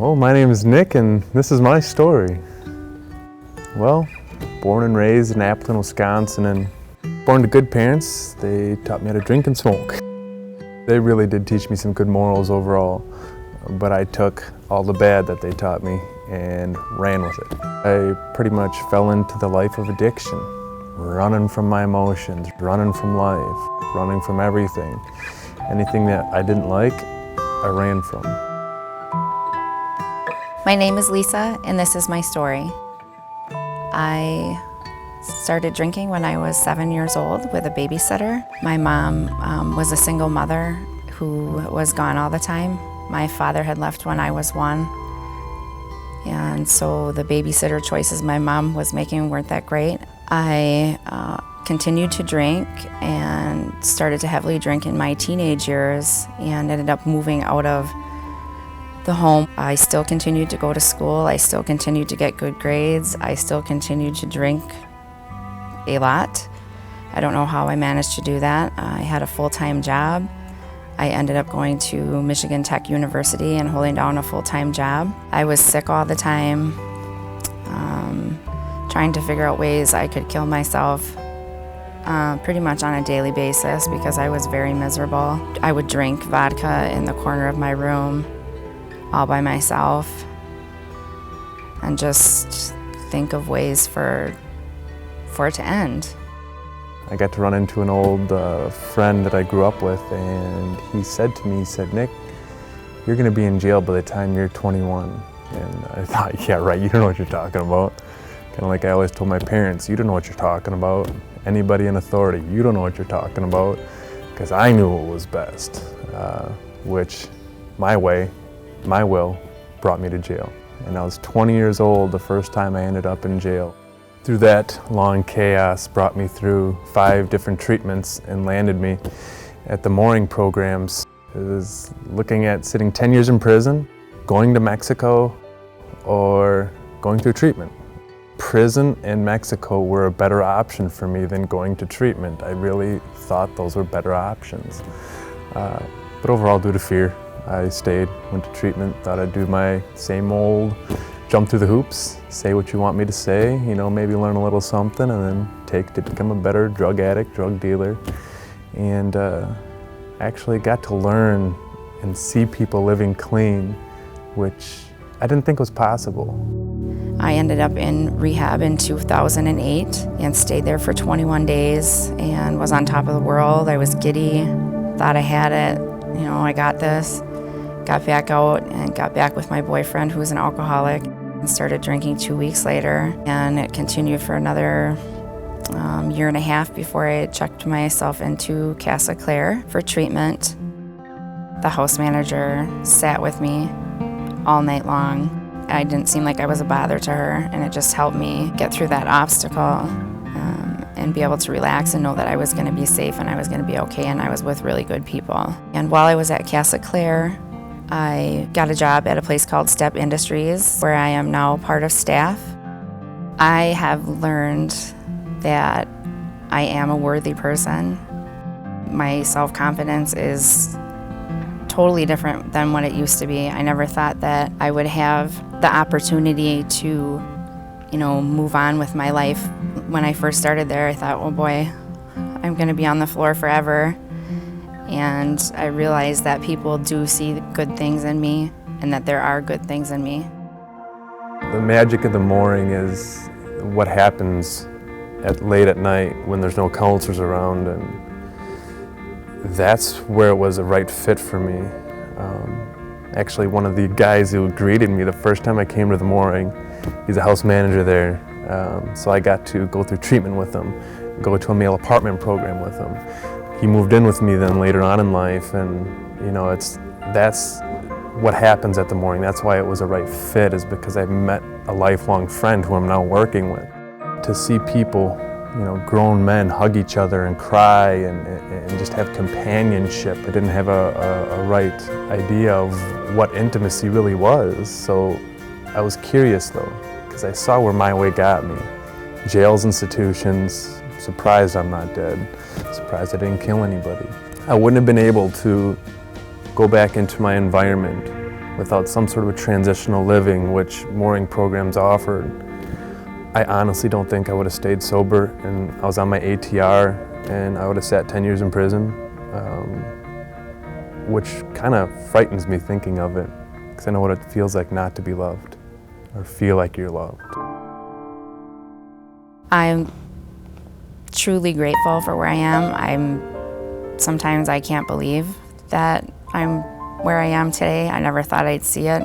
Well, my name is Nick and this is my story. Well, born and raised in Appleton, Wisconsin, and born to good parents. They taught me how to drink and smoke. They really did teach me some good morals overall, but I took all the bad that they taught me and ran with it. I pretty much fell into the life of addiction, running from my emotions, running from life, running from everything. Anything that I didn't like, I ran from. My name is Lisa, and this is my story. I started drinking when I was 7 years old with a babysitter. My mom was a single mother who was gone all the time. My father had left when I was 1, and so the babysitter choices my mom was making weren't that great. I continued to drink and started to heavily drink in my teenage years and ended up moving out of the home. I still continued to go to school. I still continued to get good grades. I still continued to drink a lot. I don't know how I managed to do that. I had a full-time job. I ended up going to Michigan Tech University and holding down a full-time job. I was sick all the time, trying to figure out ways I could kill myself pretty much on a daily basis because I was very miserable. I would drink vodka in the corner of my room all by myself and just think of ways for it to end. I got to run into an old friend that I grew up with, and he said to me, Nick, you're gonna be in jail by the time you're 21. And I thought, yeah, right, you don't know what you're talking about. Kind of like I always told my parents, you don't know what you're talking about. Anybody in authority, you don't know what you're talking about. Because I knew what was best, which my way, my will, brought me to jail. And I was 20 years old the first time I ended up in jail. Through that long chaos brought me through 5 different treatments and landed me at the mooring programs. It was looking at sitting 10 years in prison, going to Mexico, or going through treatment. Prison and Mexico were a better option for me than going to treatment. I really thought those were better options. But overall, due to fear, I stayed, went to treatment, thought I'd do my same old jump through the hoops, say what you want me to say, maybe learn a little something, and then take to become a better drug addict, drug dealer. And actually got to learn and see people living clean, which I didn't think was possible. I ended up in rehab in 2008 and stayed there for 21 days and was on top of the world. I was giddy, thought I had it, I got this. Got back out and got back with my boyfriend, who was an alcoholic, and started drinking 2 weeks later. And it continued for another year and a half before I checked myself into Casa Clare for treatment. The house manager sat with me all night long. I didn't seem like I was a bother to her, and it just helped me get through that obstacle and be able to relax and know that I was going to be safe and I was going to be okay, and I was with really good people. And while I was at Casa Clare, I got a job at a place called Step Industries, where I am now part of staff. I have learned that I am a worthy person. My self-confidence is totally different than what it used to be. I never thought that I would have the opportunity to, move on with my life. When I first started there, I thought, oh boy, I'm gonna be on the floor forever. And I realized that people do see good things in me and that there are good things in me. The magic of the mooring is what happens late at night when there's no counselors around, and that's where it was a right fit for me. Actually, one of the guys who greeted me the first time I came to the mooring, he's a house manager there, so I got to go through treatment with him, go to a male apartment program with him. He moved in with me then later on in life, and that's what happens at the mooring. That's why it was a right fit, is because I met a lifelong friend who I'm now working with. To see people, grown men hug each other and cry and just have companionship. I didn't have a right idea of what intimacy really was, so I was curious though, because I saw where my way got me. Jails, institutions, surprised I'm not dead, surprised I didn't kill anybody. I wouldn't have been able to go back into my environment without some sort of a transitional living, which mooring programs offered, I honestly don't think I would have stayed sober, and I was on my ATR and I would have sat 10 years in prison, which kind of frightens me thinking of it, because I know what it feels like not to be loved or feel like you're loved. I'm truly grateful for where I am. Sometimes I can't believe that I'm where I am today. I never thought I'd see it.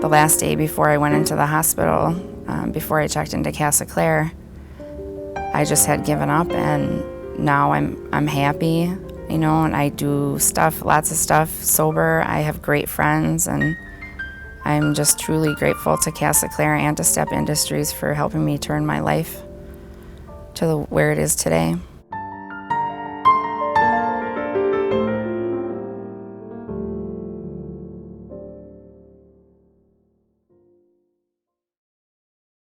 The last day before I went into the hospital, before I checked into Casa Clare, I just had given up, and now I'm happy, you know, and I do stuff, lots of stuff, sober. I have great friends, and I'm just truly grateful to Casa Clare and to Step Industries for helping me turn my life to where it is today.